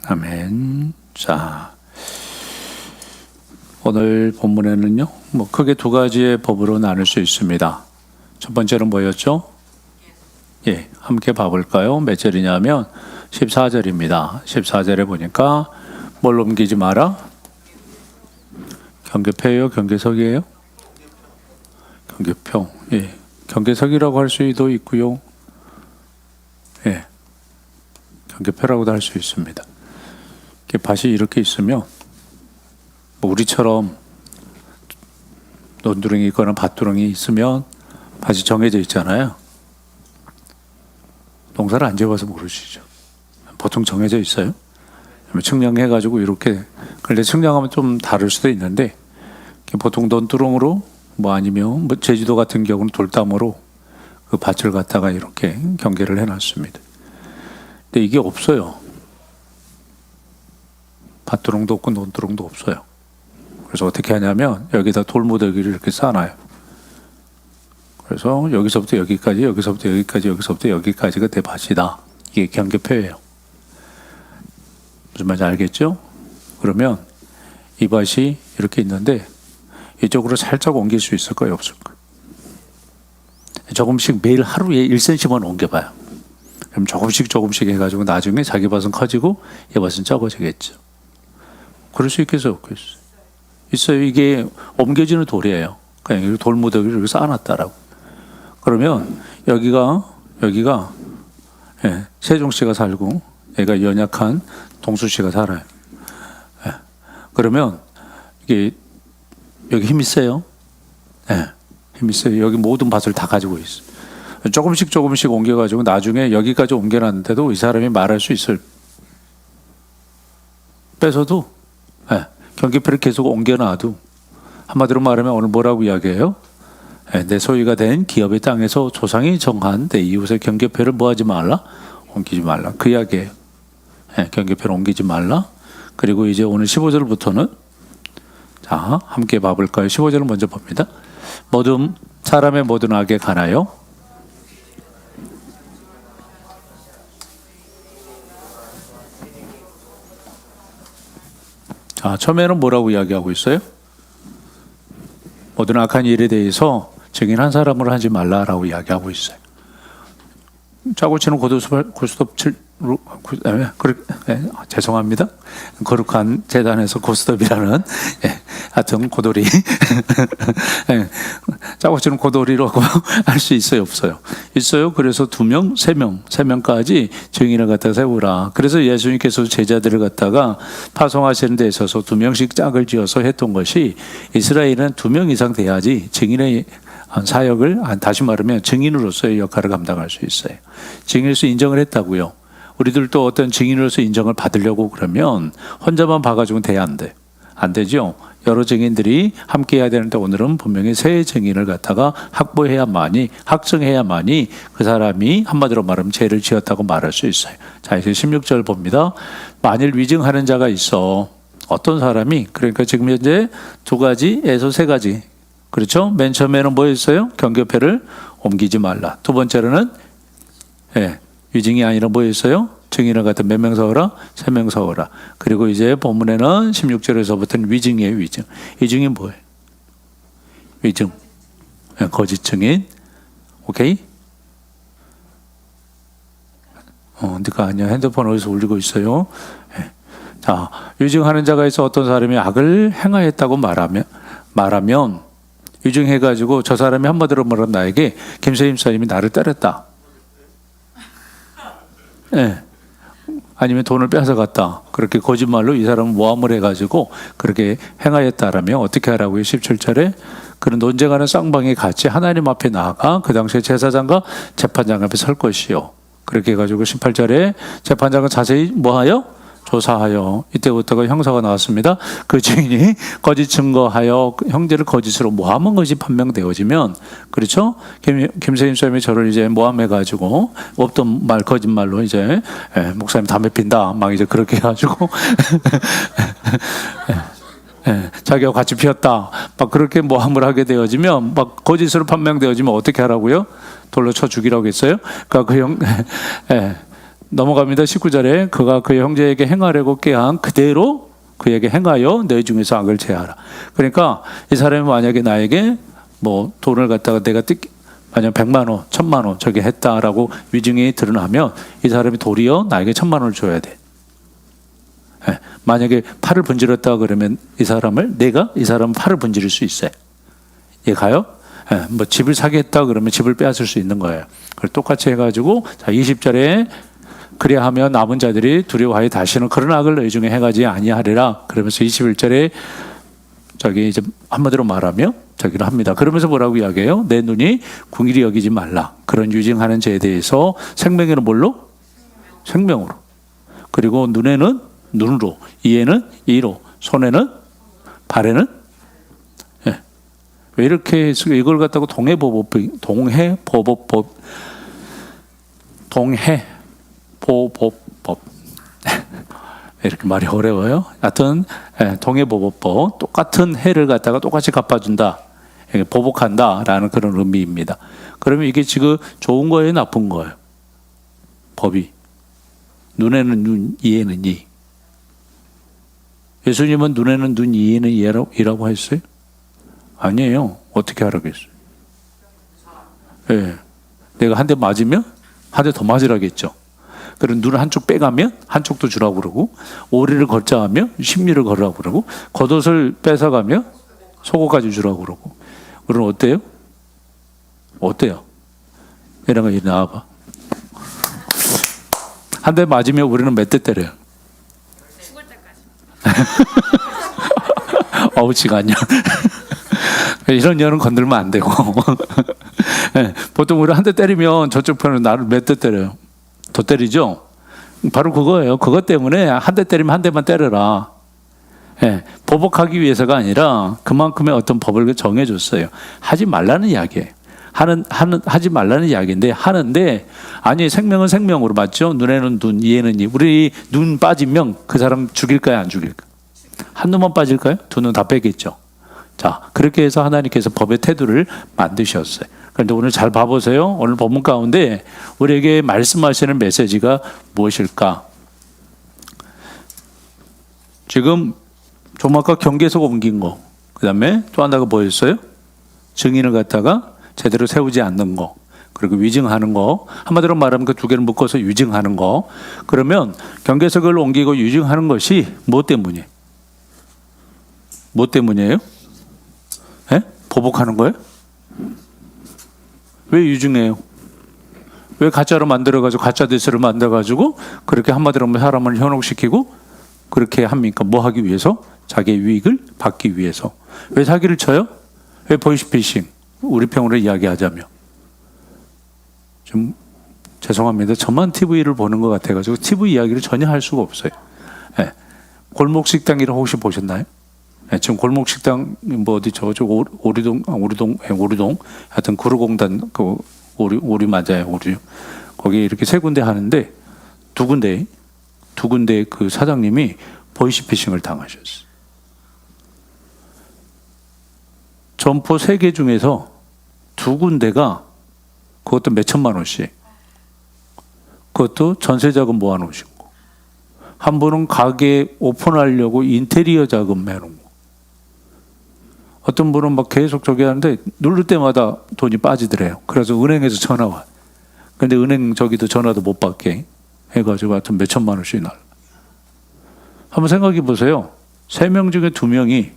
아멘. 자, 오늘 본문에는요, 크게 두 가지의 법으로 나눌 수 있습니다. 첫 번째는 뭐였죠? 함께 봐볼까요? 몇 절이냐면 14절입니다. 14절에 보니까 뭘 옮기지 마라? 경계표예요? 경계석이에요? 경계표. 경계석이라고 할 수도 있고요. 경계표라고도 할 수 있습니다. 밭이 이렇게 있으면 우리처럼 논두렁이 있거나 밭두렁이 있으면 밭이 정해져 있잖아요. 농사를 안 지어봐서 모르시죠. 보통 정해져 있어요. 측량해가지고 이렇게, 근데 측량하면 좀 다를 수도 있는데 보통 논두렁으로 아니면 제주도 같은 경우는 돌담으로 그 밭을 갖다가 이렇게 경계를 해놨습니다. 근데 이게 없어요. 밭두렁도 없고 논두렁도 없어요. 그래서 어떻게 하냐면 여기다 돌무더기를 이렇게 쌓아놔요. 그래서 여기서부터 여기까지, 여기서부터 여기까지, 여기서부터 여기까지가 내 밭이다. 이게 경계표예요. 무슨 말인지 알겠죠? 그러면 이 밭이 이렇게 있는데 이쪽으로 살짝 옮길 수 있을까요? 없을까요? 조금씩 매일 하루에 1cm만 옮겨봐요. 그럼 조금씩 해가지고 나중에 자기 밭은 커지고 이 밭은 적어지겠죠. 그럴 수 있겠어요? 없겠어요? 있어요. 이게 옮겨지는 돌이에요. 그냥 돌무더기를 이렇게 쌓아놨다라고. 그러면 여기가 세종씨가 살고 얘가 연약한 동수씨가 살아요. 그러면 이게 여기 힘이 세요. 힘이 세요. 여기 모든 밭을 다 가지고 있어요. 조금씩 옮겨가지고 나중에 여기까지 옮겨놨는데도 이 사람이 말할 수 있을. 뺏어도 경계표를 계속 옮겨놔도 한마디로 말하면 오늘 뭐라고 이야기해요? 내 소유가 된 기업의 땅에서 조상이 정한 내 이웃의 경계표를 뭐하지 말라? 옮기지 말라. 그 이야기예요. 경계표를 옮기지 말라. 그리고 이제 오늘 15절부터는 자, 함께 봐볼까요? 15절을 먼저 봅니다. 사람의 모든 악에 관하여 자, 처음에는 뭐라고 이야기하고 있어요? 모든 악한 일에 대해서 증인한 사람으로 하지 말라라고 이야기하고 있어요. 짜고 치는 고스톱 죄송합니다. 거룩한 재단에서 고스톱이라는 하여튼 고돌이 짜고 치는 고돌이라고 할 수 있어요? 없어요? 있어요. 그래서 2명, 3명까지 증인을 갖다 세우라. 그래서 예수님께서 제자들을 갖다가 파송하시는 데 있어서 2명씩 짝을 지어서 했던 것이 이스라엘은 2명 이상 돼야지 증인의 사역을, 다시 말하면 증인으로서의 역할을 감당할 수 있어요. 증인으로서 인정을 했다고요. 우리들도 어떤 증인으로서 인정을 받으려고 그러면 혼자만 봐가지고는 돼야 안 돼. 안 되죠. 여러 증인들이 함께 해야 되는데 오늘은 분명히 세 증인을 갖다가 확정해야만이 그 사람이 한마디로 말하면 죄를 지었다고 말할 수 있어요. 자, 이제 16절 봅니다. 만일 위증하는 자가 있어. 어떤 사람이, 그러니까 지금 현재 2가지에서 3가지. 그렇죠? 맨 처음에는 뭐였어요? 경계표를 옮기지 말라. 두 번째로는 위증이 아니라 뭐였어요? 증인을 갖다 몇 명 서어라? 3명 서어라. 그리고 이제 본문에는 16절에서부터는 위증이에요. 위증. 위증이 뭐예요? 위증. 거짓 증인. 오케이? 네가 아니야. 핸드폰 어디서 울리고 있어요? 자, 위증하는 자가 있어. 어떤 사람이 악을 행하였다고 말하면 위증해가지고 저 사람이 한마디로 말하면 나에게 김세임 사님이 나를 때렸다. 아니면 돈을 뺏어갔다. 그렇게 거짓말로 이 사람은 모함을 해가지고 그렇게 행하였다라면 어떻게 하라고요? 17절에 그는 논쟁하는 쌍방이 같이 하나님 앞에 나아가 그 당시에 제사장과 재판장 앞에 설 것이요. 그렇게 해가지고 18절에 재판장은 자세히 뭐하여? 조사하여. 이때부터가 형사가 나왔습니다. 그 증인이 거짓 증거하여 형제를 거짓으로 모함한 것이 판명되어지면, 그렇죠? 김세임 쌤이 저를 이제 모함해가지고 없던 말 거짓말로 이제 목사님 담배 핀다 막 이제 그렇게 해가지고 자기가 같이 피웠다 막 그렇게 모함을 하게 되어지면, 막 거짓으로 판명되어지면 어떻게 하라고요? 돌로 쳐 죽이라고 했어요. 그러니까 넘어갑니다. 19절에 그가 그의 형제에게 행하려고 꾀한 그대로 그에게 행하여 내 중에서 악을 제하라. 그러니까 이 사람이 만약에 나에게 뭐 돈을 갖다가 내가 만약 100만 원, 1000만 원 저기 했다라고 위증이 드러나면 이 사람이 도리어 나에게 1000만 원을 줘야 돼. 예, 만약에 팔을 분질렀다 그러면 내가 이 사람 팔을 분지를 수 있어요. 예, 가요? 예, 뭐 집을 사게 했다 그러면 집을 빼앗을 수 있는 거예요. 그걸 똑같이 해가지고 자 20절에 그래야 하면 남은 자들이 두려워하여 다시는 그런 악을 너희 중에 행하지 아니하리라. 그러면서 21절에 저기 이제 한마디로 말하며 저기를 합니다. 그러면서 뭐라고 이야기해요? 내 눈이 궁일이 여기지 말라. 그런 유증하는 죄에 대해서 생명에는 뭘로? 생명으로. 그리고 눈에는 눈으로, 이에는 이로, 손에는 발에는 예. 왜 이렇게 이걸 갖다가 동해보복법 이렇게 말이 어려워요. 하여튼 동해보복법 똑같은 해를 갖다가 똑같이 갚아준다, 보복한다라는 그런 의미입니다. 그러면 이게 지금 좋은 거예요, 나쁜 거예요? 법이 눈에는 눈, 이에는 이. 예수님은 눈에는 눈, 이에는 이라고 했어요? 아니에요. 어떻게 하라고 했어요? 예. 내가 한 대 맞으면 한 대 더 맞으라겠죠. 그리고 눈을 한쪽 빼가면 한쪽도 주라고 그러고, 오리를 걷자 하면 십리를 걸으라고 그러고, 겉옷을 뺏어가면 속옷까지 주라고 그러고. 우리는 어때요? 어때요? 얘네가 이리 나와봐. 한 대 맞으면 우리는 몇 대 때려요? 죽을 때까지. 어우, 지간요. 이런 년은 건들면 안 되고. 네, 보통 우리 한 대 때리면 저쪽 편은 나를 몇 대 때려요? 더 때리죠? 바로 그거예요. 그것 때문에 한 대 때리면 한 대만 때려라. 네, 보복하기 위해서가 아니라 그만큼의 어떤 법을 정해줬어요. 하지 말라는 이야기예요. 하지 말라는 이야기인데 하는데, 아니 생명은 생명으로 맞죠? 눈에는 눈, 이에는 이. 우리 눈 빠지면 그 사람 죽일까요, 안 죽일까요? 한 눈만 빠질까요? 두 눈 다 빼겠죠. 자, 그렇게 해서 하나님께서 법의 태도를 만드셨어요. 그런데 오늘 잘 봐보세요. 오늘 본문 가운데 우리에게 말씀하시는 메시지가 무엇일까? 지금 좀 아까 경계석 옮긴 거, 그 다음에 또 하나가 뭐였어요? 증인을 갖다가 제대로 세우지 않는 거, 그리고 위증하는 거. 한마디로 말하면 그 두 개를 묶어서 위증하는 거. 그러면 경계석을 옮기고 위증하는 것이 뭐 때문이에요? 뭐 때문이에요? 예? 보복하는 거예요? 왜 위증해요? 왜 가짜로 만들어가지고 가짜 대세를 만들어가지고 그렇게 한마디로 사람을 현혹시키고 그렇게 합니까? 뭐 하기 위해서? 자기의 유익을 받기 위해서. 왜 사기를 쳐요? 왜 보이스피싱? 우리 평으로 이야기하자면 좀 죄송합니다. 저만 TV를 보는 것 같아가지고 TV 이야기를 전혀 할 수가 없어요. 네. 골목식당이라고 혹시 보셨나요? 네. 지금 골목식당 뭐 어디 저쪽 오리동 하여튼 구루공단 그 오리 맞아요, 오리. 거기 이렇게 세 군데 하는데 두 군데 그 사장님이 보이스피싱을 당하셨어요. 점포 3개 중에서 2군데가 그것도 몇 천만 원씩, 그것도 전세자금 모아놓으신 거. 한 분은 가게 오픈하려고 인테리어 자금 해놓은 거. 어떤 분은 막 계속 저기 하는데 누를 때마다 돈이 빠지더래요. 그래서 은행에서 전화 와. 근데 은행 저기도 전화도 못 받게 해가지고 하여튼 몇 천만 원씩 날. 한번 생각해 보세요. 3명 중에 2명이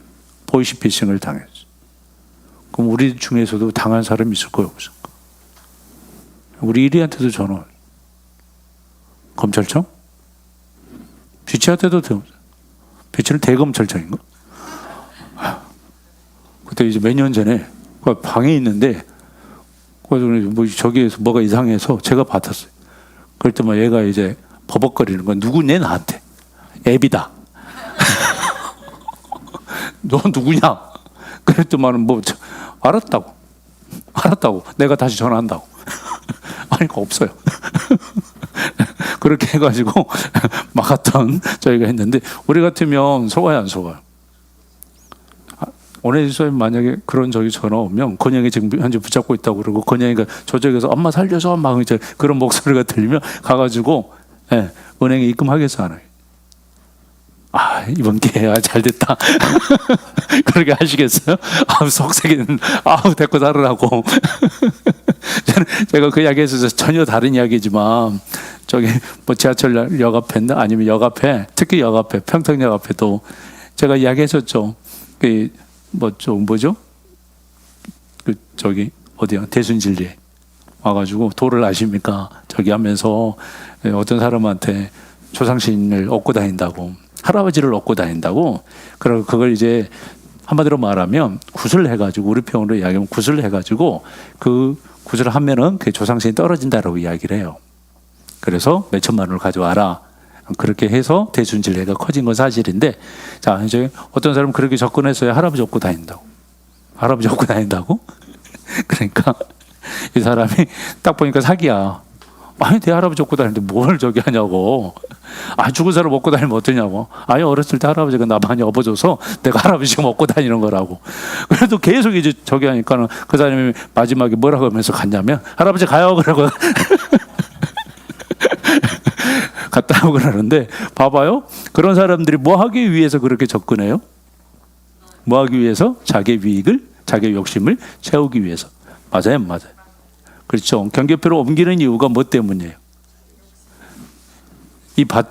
보이스피싱을 당했어요. 그럼 우리 중에서도 당한 사람이 있을 거예요, 없을까? 우리 1위한테도 전화. 검찰청? 비치한테도 비치는 대검찰청인가? 그때 이제 몇 년 전에 방에 있는데 뭐 저기에서 뭐가 이상해서 제가 받았어요. 그럴 때 막 얘가 이제 버벅거리는 거야. 누구냐 나한테? 애비다. 너 누구냐? 그랬더만은 뭐 알았다고. 내가 다시 전화한다고. 아니, 없어요. 그렇게 해가지고 막았던 저희가 했는데, 우리 같으면 속아요, 안 속아요? 오늘에서 만약에 그런 저기 전화 오면 건영이 지금 현재 붙잡고 있다고 그러고 건영이가 저쪽에서 엄마 살려줘 막 이제 그런 목소리가 들리면 가가지고 예, 은행에 입금하겠어 안 하겠어? 아, 이번 기회가 잘 됐다. 그렇게 하시겠어요? 아우, 속색이는, 아우, 데리고 살으라고. 제가 그 이야기에서 전혀 다른 이야기지만, 저기, 뭐 지하철역 앞에나 아니면 역 앞에, 특히 역 앞에, 평택역 앞에도 제가 이야기했었죠. 그, 뭐죠? 그, 저기, 어디야? 대순진리에 와가지고, 도를 아십니까? 저기 하면서 어떤 사람한테 조상신을 얻고 다닌다고. 할아버지를 얻고 다닌다고. 그리고 그걸 이제 한마디로 말하면 굿을 해가지고 우리 평으로 이야기하면 굿을 해가지고 그 굿을 하면은 그 조상신이 떨어진다라고 이야기를 해요. 그래서 몇 천만 원을 가져와라. 그렇게 해서 대순진리가 커진 건 사실인데, 자 이제 어떤 사람은 그렇게 접근했어요. 할아버지 얻고 다닌다고. 할아버지 얻고 다닌다고? 그러니까 이 사람이 딱 보니까 사기야. 아니 내 할아버지 얻고 다니는데 뭘 저기 하냐고. 아 죽은 사람 얻고 다니면 어떠냐고. 아니 어렸을 때 할아버지가 나 많이 업어줘서 내가 할아버지 지금 얻고 다니는 거라고. 그래도 계속 이제 저기 하니까는 그 사람이 마지막에 뭐라고 하면서 갔냐면 할아버지 가요 그러고 갔다 오고 그러는데, 봐봐요. 그런 사람들이 뭐 하기 위해서 그렇게 접근해요? 뭐 하기 위해서? 자기 이익을, 자기 욕심을 채우기 위해서. 맞아요, 맞아요. 그렇죠. 경계표를 옮기는 이유가 뭐 때문이에요? 이 밭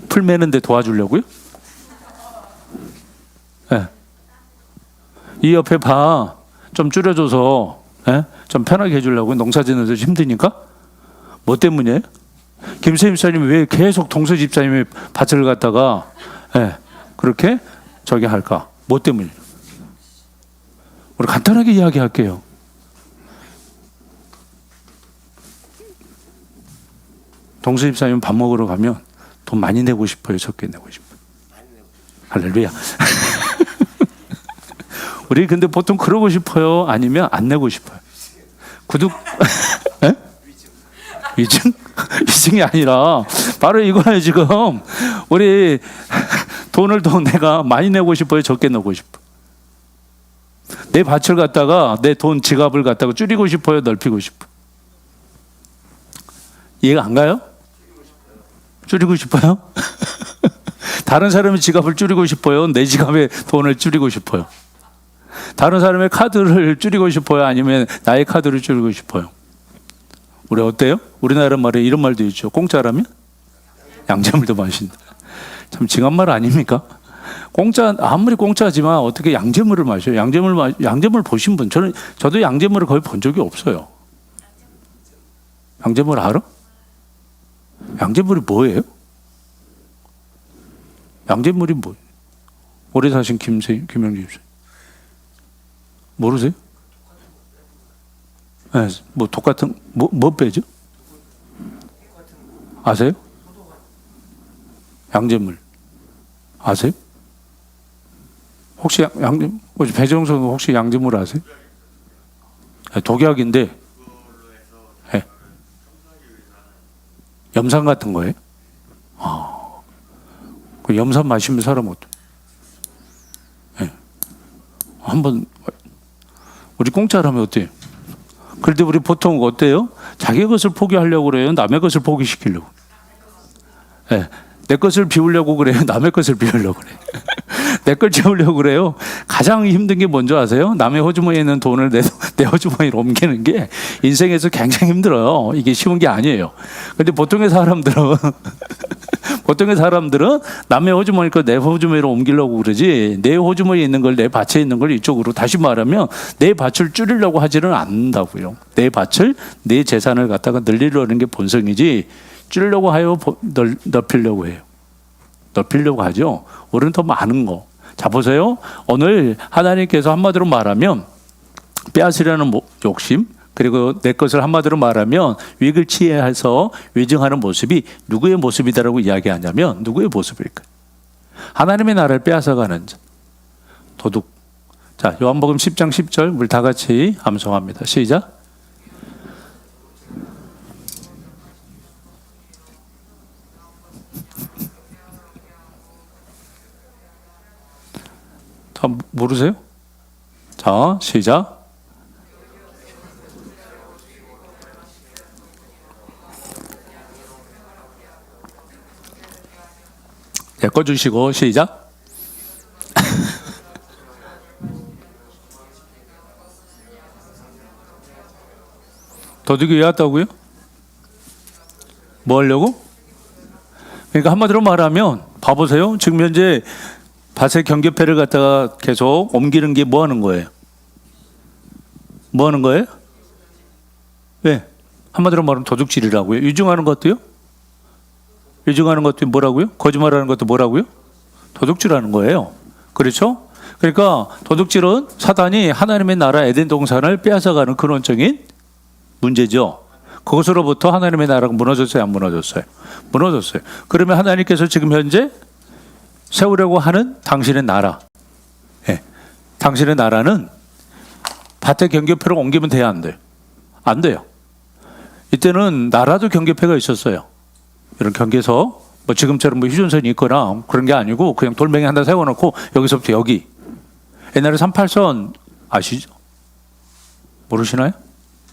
풀 매는데 도와주려고요? 네. 이 옆에 봐 좀 줄여줘서, 네? 좀 편하게 해주려고. 농사 짓는데 힘드니까? 뭐 때문이에요? 김세임 집사님이 왜 계속 동서 집사님의 밭을 갖다가, 네, 그렇게 저기 할까? 뭐 때문이에요? 우리 간단하게 이야기할게요. 동서 집사님 밥 먹으러 가면 돈 많이 내고 싶어요? 적게 내고 싶어요? 할렐루야. 우리 근데 보통 그러고 싶어요? 아니면 안 내고 싶어요? 구독 위증? 위증이 아니라 바로 이거예요. 지금 우리 돈을 더 내가 많이 내고 싶어요? 적게 내고 싶어요? 내 밭을 갖다가 내 돈 지갑을 갖다가 줄이고 싶어요? 넓히고 싶어요? 이해가 안 가요? 줄이고 싶어요? 다른 사람의 지갑을 줄이고 싶어요? 내 지갑에 돈을 줄이고 싶어요? 다른 사람의 카드를 줄이고 싶어요? 아니면 나의 카드를 줄이고 싶어요? 우리 어때요? 우리나라 말에 이런 말도 있죠. 공짜라면 양재물도 마신다. 참 징한 말 아닙니까? 공짜, 아무리 공짜지만 어떻게 양재물을 마셔요? 양재물 보신 분? 저도 양재물을 거의 본 적이 없어요. 양재물 알아? 양재물이 뭐예요? 양재물이 뭐예요? 오래 사신 김영진 씨 모르세요? 네, 뭐 똑같은 뭐 빼죠? 아세요? 양재물 아세요? 혹시 배정선 혹시 양재물 아세요? 네, 독약인데, 네. 염산 같은 거예요? 그 염산 마시면 사람 어때? 네. 한번 우리 공짜라면 어때요? 그런데 우리 보통 어때요? 자기 것을 포기하려고 그래요? 남의 것을 포기시키려고? 네. 내 것을 비우려고 그래요? 남의 것을 비우려고 그래요? 내 걸 채우려고 그래요? 가장 힘든 게 뭔지 아세요? 남의 호주머니에 있는 돈을 내 호주머니로 옮기는 게 인생에서 굉장히 힘들어요. 이게 쉬운 게 아니에요. 근데 보통의 사람들은 남의 호주머니 거 내 호주머니로 옮기려고 그러지, 내 호주머니에 있는 걸, 내 밭에 있는 걸 이쪽으로, 다시 말하면 내 밭을 줄이려고 하지는 않는다고요. 내 밭을, 내 재산을 갖다가 늘리려는 게 본성이지, 줄이려고 하요, 넓히려고 해요. 넓히려고 하죠. 우리는 더 많은 거. 자, 보세요. 오늘 하나님께서 한마디로 말하면 빼앗으려는 욕심, 그리고 내 것을 한마디로 말하면 위익을 취해서 위증하는 모습이 누구의 모습이다라고 이야기하냐면, 누구의 모습일까요? 하나님의 나라를 빼앗아가는 자, 도둑. 자, 요한복음 10장 10절 우리 다 같이 암송합니다. 시작. 다 모르세요? 자, 시작. 꺼주시고 시작. 도둑이 왜 왔다고요? 뭐 하려고? 그러니까 한마디로 말하면 봐보세요. 지금 현재 밭의 경계패를 갖다가 계속 옮기는 게 뭐 하는 거예요? 뭐 하는 거예요? 왜? 한마디로 말하면 도둑질이라고요. 유증하는 것도요? 유증하는 것도 뭐라고요? 거짓말하는 것도 뭐라고요? 도둑질하는 거예요. 그렇죠? 그러니까 도둑질은 사단이 하나님의 나라 에덴 동산을 빼앗아가는 근원적인 문제죠. 그것으로부터 하나님의 나라가 무너졌어요? 안 무너졌어요? 무너졌어요. 그러면 하나님께서 지금 현재 세우려고 하는 당신의 나라, 당신의 나라는 밭의 경계표를 옮기면 돼야 안 돼요? 안 돼요. 이때는 나라도 경계표가 있었어요. 이런 경계서, 뭐 지금처럼 뭐 휴전선이 있거나 그런 게 아니고 그냥 돌멩이 하나 세워놓고 여기서부터 여기. 옛날에 38선 아시죠? 모르시나요?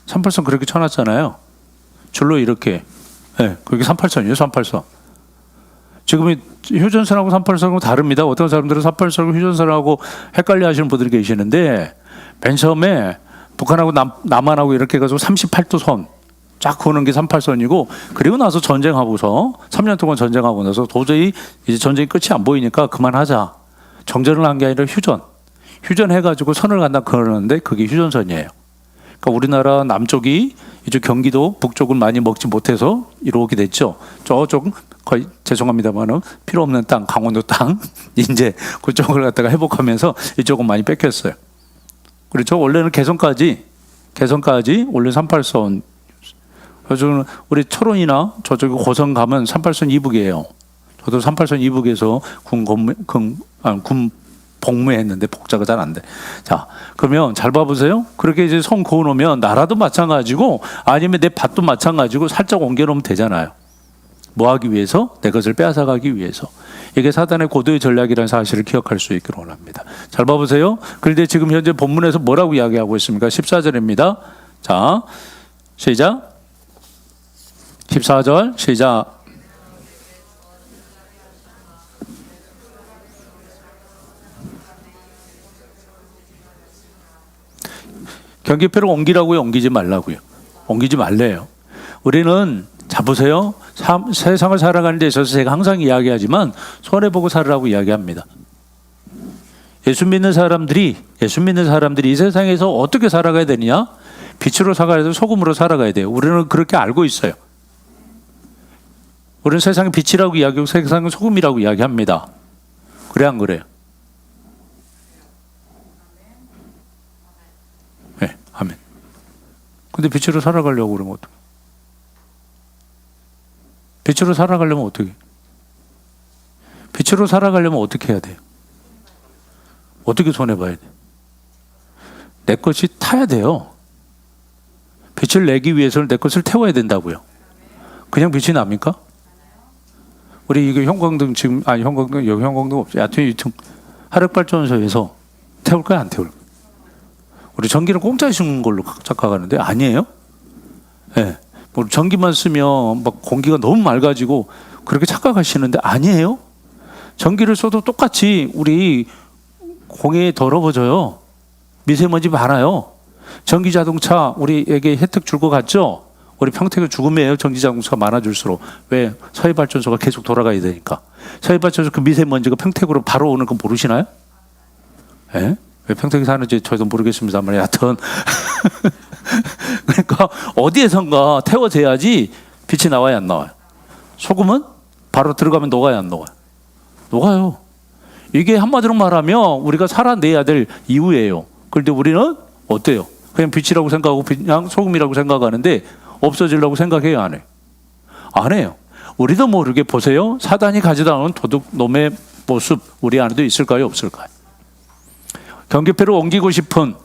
38선 그렇게 쳐놨잖아요. 줄로 이렇게. 그게 38선이에요, 38선. 지금 휴전선하고 38선하고 다릅니다. 어떤 사람들은 38선하고 휴전선하고 헷갈려 하시는 분들이 계시는데, 맨 처음에 북한하고 남한하고 이렇게 해가지고 38도 선 쫙 그는 게 38선이고, 그리고 나서 전쟁하고서 3년 동안 전쟁하고 나서 도저히 이제 전쟁이 끝이 안 보이니까 그만하자. 정전을 한 게 아니라 휴전해가지고 선을 간다 그러는데 그게 휴전선이에요. 그러니까 우리나라 남쪽이 이쪽 경기도 북쪽을 많이 먹지 못해서 이렇게 됐죠. 저쪽 거의 죄송합니다만은 필요 없는 땅, 강원도 땅 이제 그쪽을 갖다가 회복하면서 이쪽은 많이 뺏겼어요. 그렇죠. 원래는 개성까지 원래 38선. 요즘 우리 철원이나 저쪽에 고성 가면 38선 이북이에요. 저도 38선 이북에서 군 복무했는데 복자가 잘 안 돼. 자, 그러면 잘 봐보세요. 그렇게 이제 선 그어놓으면 나라도 마찬가지고 아니면 내 밭도 마찬가지고 살짝 옮겨놓으면 되잖아요. 뭐 하기 위해서? 내 것을 빼앗아가기 위해서. 이게 사단의 고도의 전략이라는 사실을 기억할 수 있기를 원합니다. 잘 봐보세요. 그런데 지금 현재 본문에서 뭐라고 이야기하고 있습니까? 14절입니다. 자, 시작. 14절 시작. 경계표를 옮기라고요? 옮기지 말라고요? 옮기지 말래요. 우리는 자 보세요. 세상을 살아가는 데 있어서 제가 항상 이야기하지만 손해보고 살으라고 이야기합니다. 예수 믿는 사람들이 이 세상에서 어떻게 살아가야 되느냐? 빛으로 살아가야 돼요. 소금으로 살아가야 돼요. 우리는 그렇게 알고 있어요. 우리는 세상의 빛이라고 이야기하고 세상의 소금이라고 이야기합니다. 그래 안 그래요? 네, 아멘. 근데 빛으로 살아가려고 그러면 어떡해? 빛으로 살아가려면 어떻게? 빛으로 살아가려면 어떻게 해야 돼요? 어떻게 손해봐야 돼요? 내 것이 타야 돼요. 빛을 내기 위해서는 내 것을 태워야 된다고요. 그냥 빛이 납니까? 우리 이거 형광등 지금 여기 형광등 없죠. 하여튼 유통 화력발전소에서 태울까요, 안 태울까요? 우리 전기를 공짜에 주는 걸로 착각하는데 아니에요? 네. 뭐 전기만 쓰면 막 공기가 너무 맑아지고 그렇게 착각하시는데 아니에요? 전기를 써도 똑같이 우리 공해 더러워져요. 미세먼지 많아요. 전기 자동차 우리에게 혜택 줄 것 같죠? 우리 평택은 죽음이에요. 전기 자동차가 많아질수록. 왜? 서해발전소가 계속 돌아가야 되니까. 서해발전소 그 미세먼지가 평택으로 바로 오는 거 모르시나요? 예? 왜 평택에 사는지 저도 모르겠습니다만 여하튼 그러니까 어디에선가 태워져야지 빛이 나와야 안 나와요. 소금은 바로 들어가면 녹아야 안 녹아요? 녹아요. 이게 한마디로 말하면 우리가 살아내야 될 이유예요. 그런데 우리는 어때요? 그냥 빛이라고 생각하고 그냥 소금이라고 생각하는데 없어지려고 생각해요, 안 해요? 안 해요. 우리도 모르게 보세요. 사단이 가져다 놓은 도둑놈의 모습 우리 안에도 있을까요, 없을까요? 경계표를 옮기고 싶은,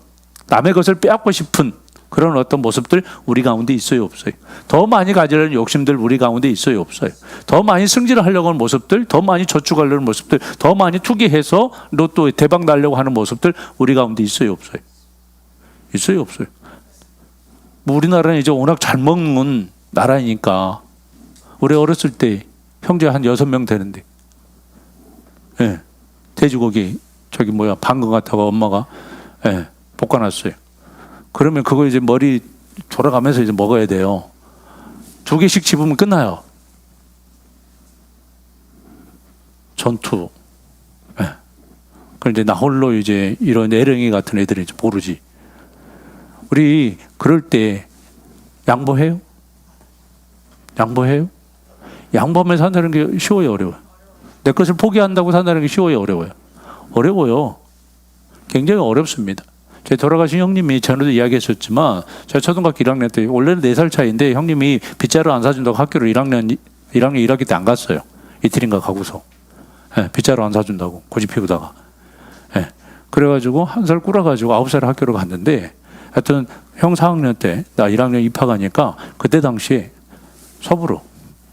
남의 것을 빼앗고 싶은 그런 어떤 모습들 우리 가운데 있어요, 없어요? 더 많이 가지려는 욕심들 우리 가운데 있어요, 없어요? 더 많이 승진을 하려고 하는 모습들, 더 많이 저축하려는 모습들, 더 많이 투기해서 로또 대박 나려고 하는 모습들 우리 가운데 있어요, 없어요? 있어요, 없어요? 뭐 우리나라는 이제 워낙 잘 먹는 나라니까 우리 어렸을 때 형제 한 6명 되는데 예. 돼지고기 저기 뭐야 방금 갖다가 엄마가 예, 볶아놨어요. 그러면 그거 이제 머리 돌아가면서 이제 먹어야 돼요. 2개씩 집으면 끝나요. 전투. 예. 그런데 나 홀로 이제 이런 애령이 같은 애들이 이제 모르지. 우리 그럴 때 양보해요? 양보해요? 양보하면서 산다는 게 쉬워요, 어려워요? 내 것을 포기한다고 산다는 게 쉬워요, 어려워요? 어려워요. 굉장히 어렵습니다. 제 돌아가신 형님이 전에도 이야기했었지만 제가 초등학교 1학년 때 원래는 4살 차이인데 형님이 빗자루 안 사준다고 학교를 1학년 1학기 때 안 갔어요. 이틀인가 가고서. 예, 빗자루 안 사준다고 고집 피우다가. 예, 그래가지고 1살 꿇어가지고 9살에 학교를 갔는데 하여튼 형 4학년 때 나 1학년 입학하니까 그때 당시에 서부로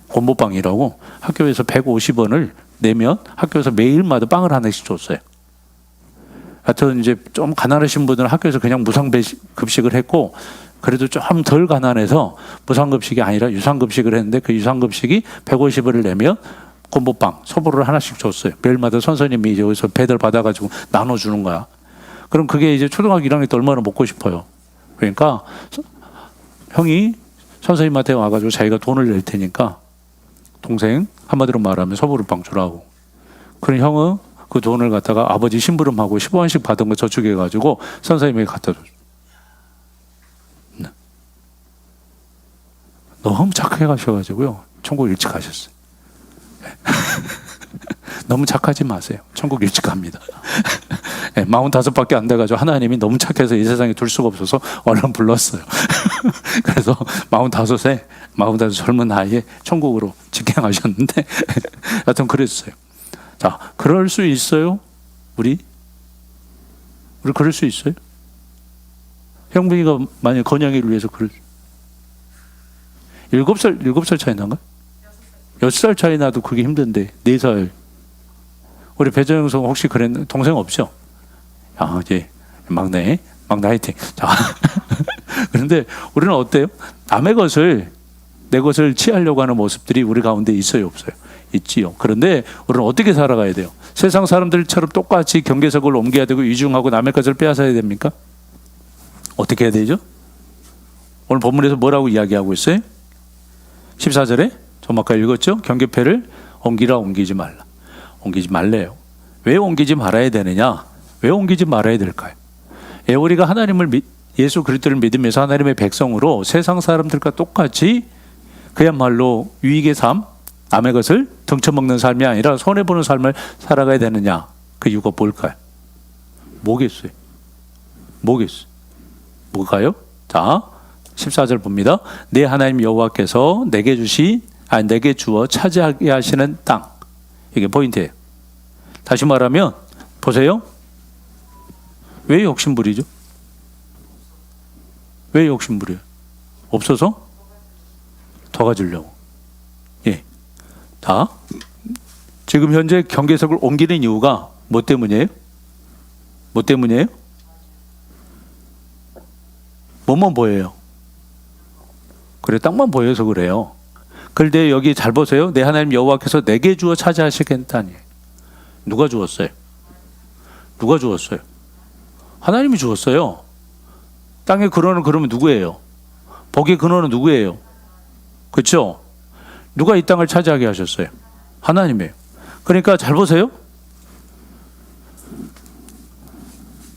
곰보빵이라고 학교에서 150원을 내면 학교에서 매일마다 빵을 하나씩 줬어요. 하여튼 이제 좀 가난하신 분들은 학교에서 그냥 무상급식을 했고 그래도 좀 덜 가난해서 무상급식이 아니라 유상급식을 했는데 그 유상급식이 150원을 내면 곰보빵, 소보를 하나씩 줬어요. 매일마다 선생님이 이제 여기서 배달 받아가지고 나눠주는 거야. 그럼 그게 이제 초등학교 1학년 때 얼마나 먹고 싶어요. 그러니까 형이 선생님한테 와가지고 자기가 돈을 낼 테니까 동생 한마디로 말하면 소보루빵 주라고. 그럼 형은 그 돈을 갖다가 아버지 심부름하고 15원씩 받은 거 저축해가지고 선생님에게 갖다 줬어. 너무 착하게 가셔가지고요. 천국 일찍 가셨어요. 너무 착하지 마세요. 천국 일찍 갑니다. 45밖에 안 돼가지고 하나님이 너무 착해서 이 세상에 둘 수가 없어서 얼른 불렀어요. 그래서 45 젊은 나이에 천국으로 직행하셨는데 하여튼 그랬어요. 자, 그럴 수 있어요? 우리 그럴 수 있어요? 형빈이가 만약 건양이를 위해서 7살 차이 난가? 6살 차이 나도 그게 힘든데 4살. 우리 배정영 성 혹시 그랬나? 동생 없죠? 아, 이제 막내 화이팅. 자, 그런데 우리는 어때요? 남의 것을 내 것을 취하려고 하는 모습들이 우리 가운데 있어요, 없어요? 있지요. 그런데 우리는 어떻게 살아가야 돼요? 세상 사람들처럼 똑같이 경계석을 옮겨야 되고 이중하고 남의 것을 빼앗아야 됩니까? 어떻게 해야 되죠? 오늘 본문에서 뭐라고 이야기하고 있어요? 14절에 좀 아까 읽었죠? 경계패를 옮기라 옮기지 말라. 옮기지 말래요. 왜 옮기지 말아야 되느냐? 왜 옮기지 말아야 될까요? 우리가 예수 그리스도를 믿으면서 하나님의 백성으로 세상 사람들과 똑같이 그야말로 유익의 삶, 남의 것을 등쳐먹는 삶이 아니라 손해보는 삶을 살아가야 되느냐? 그 이유가 뭘까요? 뭐겠어요? 뭐가요? 자, 14절 봅니다. 내 하나님 여호와께서 내게 주어 차지하게 하시는 땅. 이게 포인트예요. 다시 말하면 보세요. 왜 욕심부리죠? 왜 욕심부려요? 없어서? 더 가지려고. 예. 자, 지금 현재 경계석을 옮기는 이유가 뭐 때문이에요? 뭐만 보여요? 그래, 땅만 보여서 그래요. 그런데 여기 잘 보세요. 내 하나님 여호와께서 내게 주어 차지하시겠다니. 누가 주었어요? 하나님이 주었어요. 땅의 근원은 그러면 누구예요? 복의 근원은 누구예요? 그렇죠? 누가 이 땅을 차지하게 하셨어요? 하나님이에요. 그러니까 잘 보세요.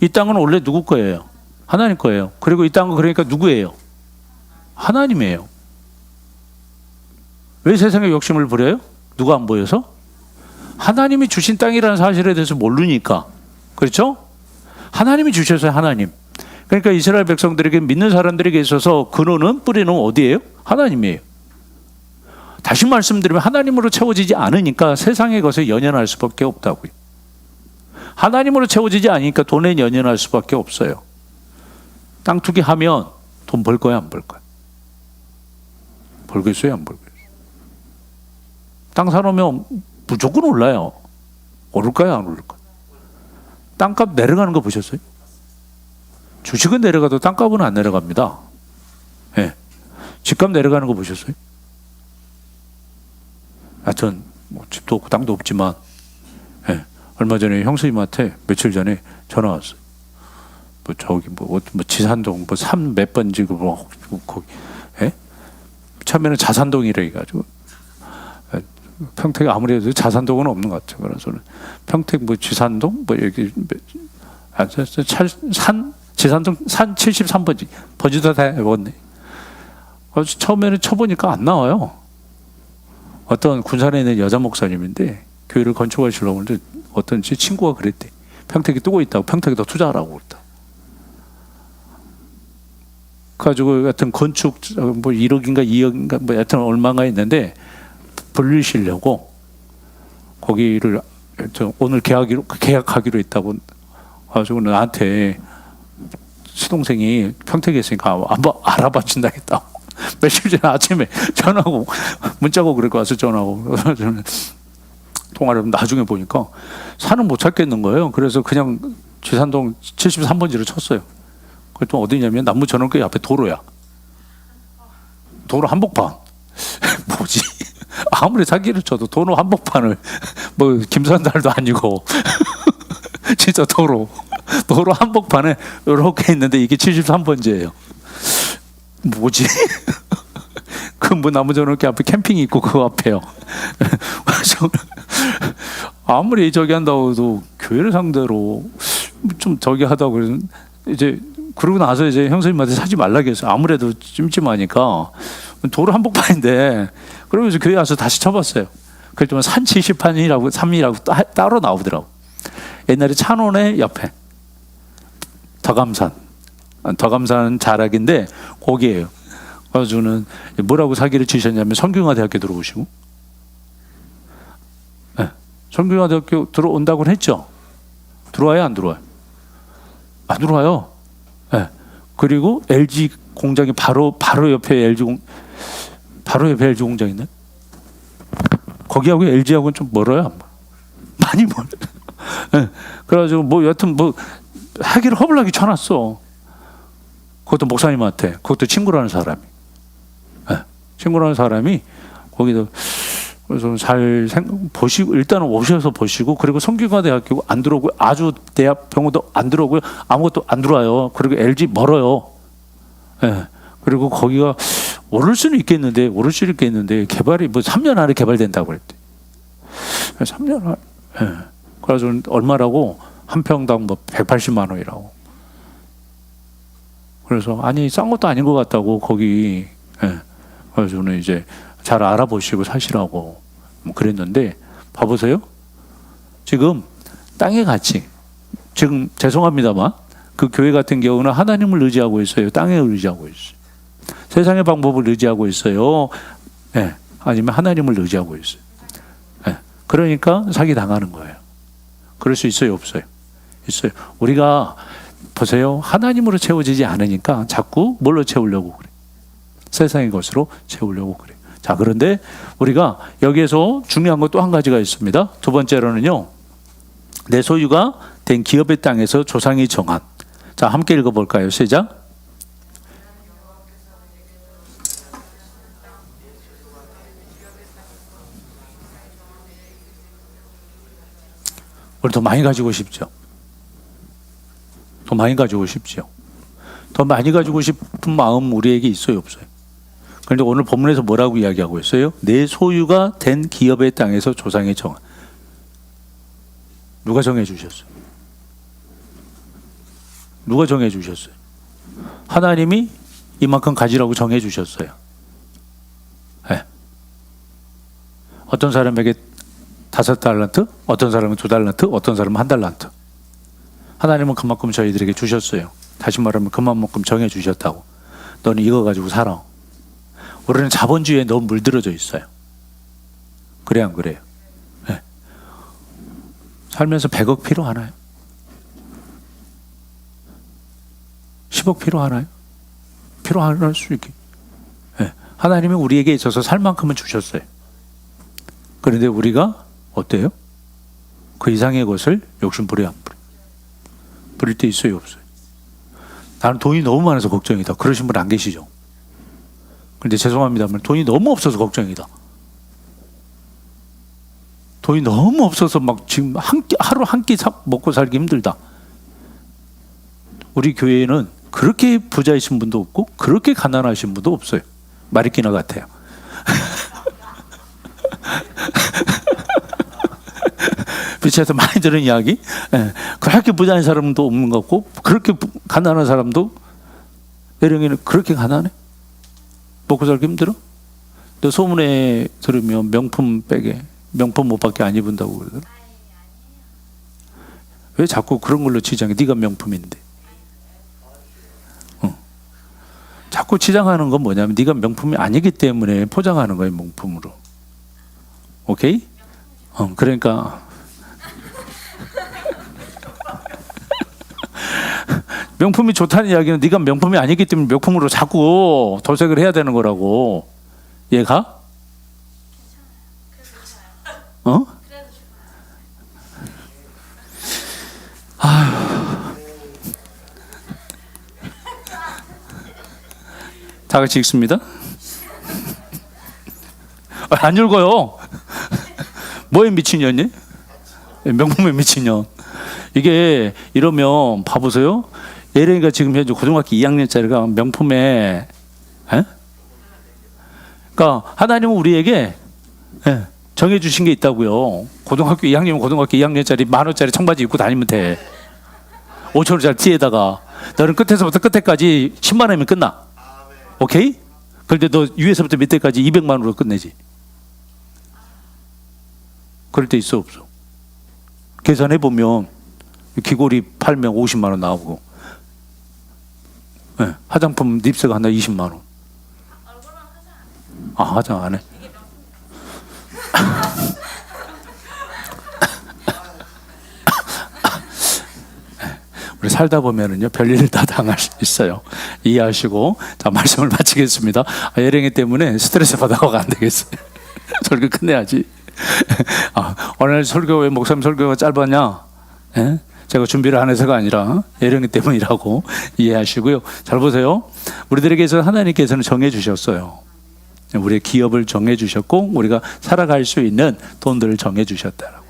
이 땅은 원래 누구 거예요? 하나님 거예요. 그리고 이 땅은 그러니까 누구예요? 하나님이에요. 왜 세상에 욕심을 부려요? 누가 안 보여서? 하나님이 주신 땅이라는 사실에 대해서 모르니까. 그렇죠? 하나님이 주셔서요, 하나님. 그러니까 이스라엘 백성들에게 믿는 사람들에게 있어서 근원은 뿌리는 어디예요? 하나님이에요. 다시 말씀드리면 하나님으로 채워지지 않으니까 세상의 것에 연연할 수밖에 없다고요. 하나님으로 채워지지 않으니까 돈에 연연할 수밖에 없어요. 땅 투기하면 돈 벌 거야, 안 벌 거야? 벌겠어요, 안 벌겠어요? 땅 사놓으면 무조건 올라요. 오를까요, 안 오를까요? 땅값 내려가는 거 보셨어요? 주식은 내려가도 땅값은 안 내려갑니다. 예. 집값 내려가는 거 보셨어요? 하여튼 뭐 집도 없고 땅도 없지만, 예. 얼마 전에 형수님한테 며칠 전에 전화 왔어요. 뭐 저기 뭐 지산동 뭐 산 몇 번지고 뭐 거기 처음에는 자산동이래 가지고 평택 아무래도 자산동은 없는 것 같아요. 그래서는 평택 뭐 지산동 뭐 여기 산 지산동 산 73번지 번지도 다 해봤네. 처음에는 쳐보니까 안 나와요. 어떤 군산에 있는 여자 목사님인데 교회를 건축하시려고 하는데 어떤 제 친구가 그랬대. 평택이 뜨고 있다고 평택에다 투자하라고 그랬다. 가지고 하여튼 건축 뭐 1억인가 2억인가 뭐 하여튼 얼마가 있는데 불리시려고 거기를 오늘 계약하기로 했다고 가지고 나한테 시동생이 평택에 있으니까 한번 알아봐 준다겠다고 며칠 전에 아침에 전화하고 문자고 그럴 거 와서 전화하고 저는 통화를 나중에 보니까 산은 못 찾겠는 거예요. 그래서 그냥 지산동 73번지를 쳤어요. 그랬더니 어디냐면 남부 전원교회 앞에 도로야. 도로 한복판. 뭐지? 아무리 사기를 쳐도 도로 한복판을 뭐 김선달도 아니고 진짜 도로 한복판에 이렇게 있는데 이게 73번지예요. 뭐지? 그 뭐 남부 전원교회 앞에 캠핑이 있고 그거 앞에요. 아무리 저기 한다고 해도 교회를 상대로 좀 저기 하다고 그래서 이제 그러고 나서 이제 형수님한테 사지 말라고 했어요. 아무래도 찜찜하니까 도로 한복판인데 그러면서 교회 와서 다시 쳐봤어요. 그랬더니 산 70판이라고 3이라고 따로 나오더라고. 옛날에 찬원의 옆에 덕암산 자락인데 거기에요. 그래서 저는 뭐라고 사기를 치셨냐면 성균관대학교 들어오시고 성균관대학교 들어온다고는 했죠. 들어와요 안 들어와요? 안 들어와요. 네. 그리고 LG 공장이 바로 옆에 LG 공장 있네. 거기하고 LG하고는 좀 멀어요. 많이 멀어요. 네. 그래가지고 뭐 여튼 뭐 하기를 허블나게 쳐놨어. 그것도 목사님한테, 그것도 친구라는 사람이. 네. 친구라는 사람이 거기도 그래서 잘 보시고 일단은 오셔서 보시고 그리고 성균관대학교 안 들어오고 아주 대학 병원도 안 들어오고요. 아무것도 안 들어와요. 그리고 LG 멀어요. 예. 그리고 거기가 오를 수는 있겠는데 개발이 뭐 3년 안에 개발된다고 그랬대. 3년 안에. 예. 그래서 얼마라고 한 평당 뭐 180만 원이라고. 그래서 아니 싼 것도 아닌 것 같다고 거기. 예. 그래서 저는 이제 잘 알아보시고 사시라고 뭐 그랬는데 봐보세요. 지금 땅의 가치 지금 죄송합니다만 그 교회 같은 경우는 하나님을 의지하고 있어요. 땅에 의지하고 있어요. 세상의 방법을 의지하고 있어요. 네. 아니면 하나님을 의지하고 있어요. 네. 그러니까 사기 당하는 거예요. 그럴 수 있어요, 없어요? 있어요. 우리가 보세요. 하나님으로 채워지지 않으니까 자꾸 뭘로 채우려고 그래? 세상의 것으로 채우려고 그래. 자, 그런데 우리가 여기에서 중요한 것 또 한 가지가 있습니다. 두 번째로는요. 내 소유가 된 기업의 땅에서 조상이 정한. 자, 함께 읽어볼까요? 시작. 우리 더 많이 가지고 싶죠? 더 많이 가지고 싶죠? 더 많이 가지고 싶은 마음 우리에게 있어요, 없어요? 그런데 오늘 본문에서 뭐라고 이야기하고 있어요? 내 소유가 된 기업의 땅에서 조상의 정한. 누가 정해 주셨어요? 누가 정해 주셨어요? 하나님이 이만큼 가지라고 정해 주셨어요. 네. 어떤 사람에게 5달란트, 어떤 사람은 2달란트, 어떤 사람은 1달란트. 하나님은 그만큼 저희들에게 주셨어요. 다시 말하면 그만큼 정해 주셨다고. 너는 이거 가지고 살아. 우리는 자본주의에 너무 물들어져 있어요. 그래 안 그래요? 네. 살면서 100억 필요하나요? 10억 필요하나요? 필요할 수 있게. 네. 하나님이 우리에게 있어서 살 만큼은 주셨어요. 그런데 우리가 어때요? 그 이상의 것을 욕심 부려 안 부려? 부릴 때 있어요, 없어요? 나는 돈이 너무 많아서 걱정이다. 그러신 분 안 계시죠? 근데 죄송합니다만 돈이 너무 없어서 걱정이다. 돈이 너무 없어서 막 지금 하루 한 끼 먹고 살기 힘들다. 우리 교회에는 그렇게 부자이신 분도 없고 그렇게 가난하신 분도 없어요. 마리끼나 같아요. 빛에서 많이 들은 이야기. 그렇게 부자인 사람도 없는 것 같고 그렇게 가난한 사람도 예령이는 그렇게 가난해? 먹고 살기 힘들어? 너 소문에 들으면 명품 백에 명품 옷밖에 안 입은다고 그러더라. 왜 자꾸 그런 걸로 치장해? 네가 명품인데. 자꾸 치장하는 건 뭐냐면 네가 명품이 아니기 때문에 포장하는 거예요, 명품으로. 오케이? 그러니까 명품이 좋다는 이야기는 네가 명품이 아니기 때문에 명품으로 자꾸 도색을 해야 되는 거라고. 얘가? 다 같이 읽습니다. 안 읽어요. 뭐에 미친년이? 명품에 미친년. 이게 이러면 봐보세요. 예령이가 지금 현재 고등학교 2학년짜리가 명품에, 그러니까 하나님은 우리에게 정해주신 게 있다고요. 고등학교 2학년이면 고등학교 2학년짜리 10,000원짜리 청바지 입고 다니면 돼. 5,000원짜리 티에다가 너는 끝에서부터 끝에까지 10만 원이면 끝나. 오케이? 그런데 너 위에서부터 밑에까지 200만 원으로 끝내지. 그럴 때 있어 없어? 계산해 보면 귀걸이 팔면 50만 원 나오고, 화장품 립스가 하나 20만 원. 화장 안 해. 우리 살다 보면은요 별일을 다 당할 수 있어요. 이해하시고 자 말씀을 마치겠습니다. 예령이 때문에 스트레스 받아가면 안 되겠어요. 설교 끝내야지. 오늘 설교 왜 목사님 설교가 짧았냐? 제가 준비를 안 해서가 아니라 예령이 때문이라고 이해하시고요. 잘 보세요. 우리들에게서 하나님께서는 정해 주셨어요. 우리의 기업을 정해 주셨고 우리가 살아갈 수 있는 돈들을 정해 주셨다라고요.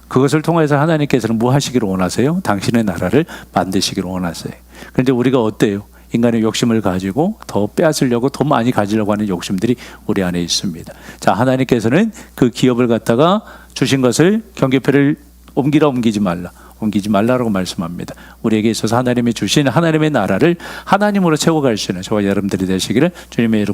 그것을 통해서 하나님께서는 뭐 하시기를 원하세요? 당신의 나라를 만드시기를 원하세요. 그런데 우리가 어때요? 인간의 욕심을 가지고 더 빼앗으려고 더 많이 가지려고 하는 욕심들이 우리 안에 있습니다. 자, 하나님께서는 그 기업을 갖다가 주신 것을 경계표를 옮기지 말라라고 말씀합니다. 우리에게 있어서 하나님이 주신 하나님의 나라를 하나님으로 채워갈 수 있는 저와 여러분들이 되시기를 주님의 이름으로